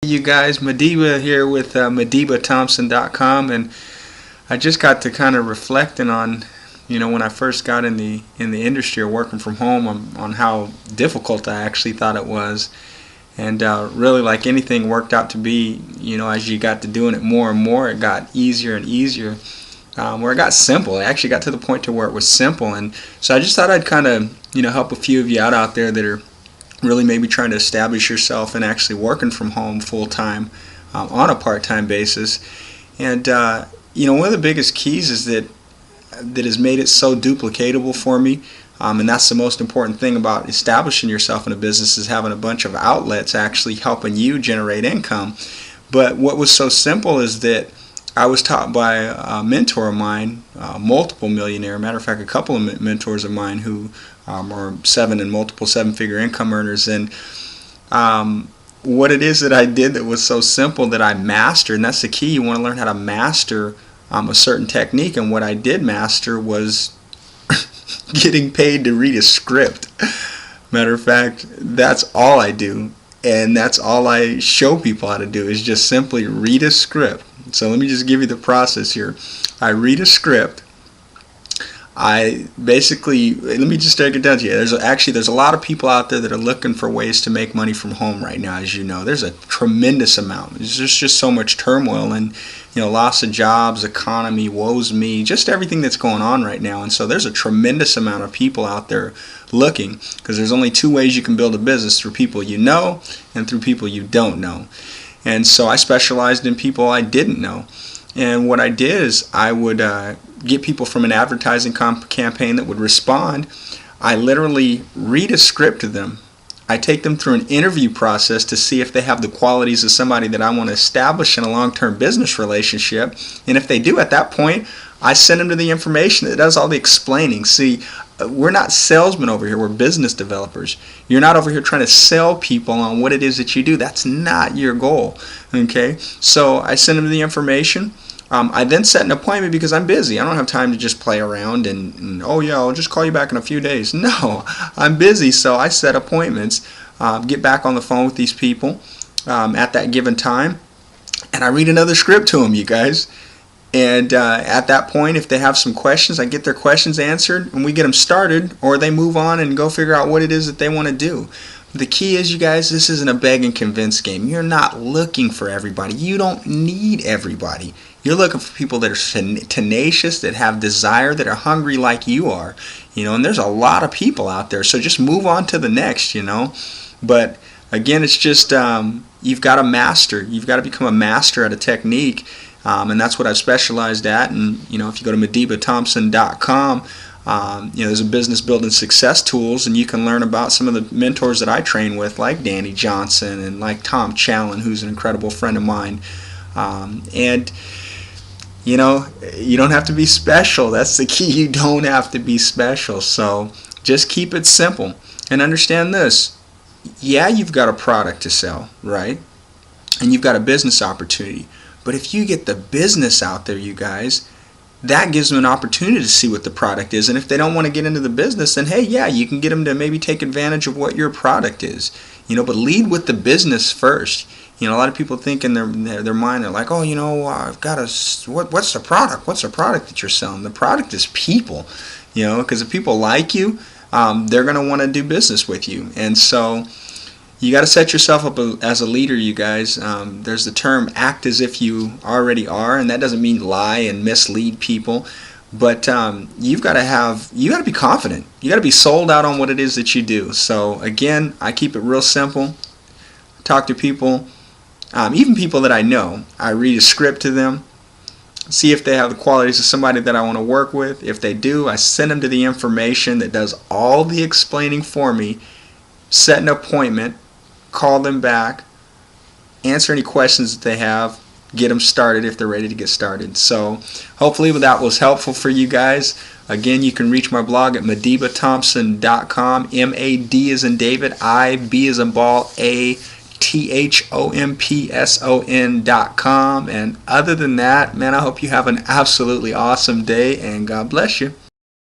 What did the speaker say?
You guys, Madiba here with MadibaThompson.com, and I just got to kind of reflecting on, when I first got in the industry or working from home, on how difficult I actually thought it was, and really, like anything worked out to be, as you got to doing it more and more, it got easier and easier. Where it got simple, it actually got to the point to where it was simple, and so I just thought I'd kind of, help a few of you out there that are really maybe trying to establish yourself and actually working from home full time on a part-time basis. And one of the biggest keys is that has made it so duplicatable for me, and that's the most important thing about establishing yourself in a business, is having a bunch of outlets actually helping you generate income. But what was so simple is that I was taught by a mentor of mine, multiple millionaire, matter of fact a couple of mentors of mine who are multiple seven-figure income earners, and what it is that I did that was so simple that I mastered, and that's the key. You want to learn how to master a certain technique, and what I did master was getting paid to read a script. Matter of fact, that's all I do, and that's all I show people how to do, is just simply read a script. So let me just give you the process here. I read a script. Let me just take it down to you. There's a lot of people out there that are looking for ways to make money from home right now. As you know, there's a tremendous amount. There's just so much turmoil and loss of jobs, economy, woes me, just everything that's going on right now. And so there's a tremendous amount of people out there looking, because there's only two ways you can build a business: through people you know and through people you don't know. And so I specialized in people I didn't know. And what I did is I would get people from an advertising campaign that would respond. I literally read a script to them. I take them through an interview process to see if they have the qualities of somebody that I want to establish in a long-term business relationship. And if they do, at that point, I send them to the information that does all the explaining. See, we're not salesmen over here. We're business developers. You're not over here trying to sell people on what it is that you do. That's not your goal. Okay? So I send them the information. I then set an appointment because I'm busy. I don't have time to just play around and oh yeah, I'll just call you back in a few days. No, I'm busy, so I set appointments, get back on the phone with these people at that given time, and I read another script to them, you guys. And at that point, if they have some questions, I get their questions answered, and we get them started, or they move on and go figure out what it is that they want to do. The key is, you guys, this isn't a beg and convince game. You're not looking for everybody. You don't need everybody. You're looking for people that are tenacious, that have desire, that are hungry like you are. And there's a lot of people out there, so just move on to the next, But again, it's just you've got to master. You've got to become a master at a technique. And that's what I've specialized at. And if you go to MadibaThompson.com, there's a business building success tools, and you can learn about some of the mentors that I train with, like Danny Johnson and like Challan, who's an incredible friend of mine. And you don't have to be special. That's the key. You don't have to be special. So just keep it simple and understand this. Yeah, you've got a product to sell, right? And you've got a business opportunity. But if you get the business out there, you guys, that gives them an opportunity to see what the product is. And if they don't want to get into the business, then hey, yeah, you can get them to maybe take advantage of what your product is. But lead with the business first. A lot of people think in their mind, they're like, oh, I've got what's the product? What's the product that you're selling? The product is people, because if people like you, they're going to want to do business with you. And so you got to set yourself up as a leader, you guys. There's the term act as if you already are, and that doesn't mean lie and mislead people. But you've got to be confident. You got to be sold out on what it is that you do. So again, I keep it real simple. Talk to people, even people that I know. I read a script to them, see if they have the qualities of somebody that I want to work with. If they do, I send them to the information that does all the explaining for me, set an appointment, call them back, answer any questions that they have, get them started if they're ready to get started. So hopefully that was helpful for you guys. Again, you can reach my blog at MadibaThompson.com, M-A-D as in David, I-B as in ball, A-Thompson.com. And other than that, man, I hope you have an absolutely awesome day, and God bless you.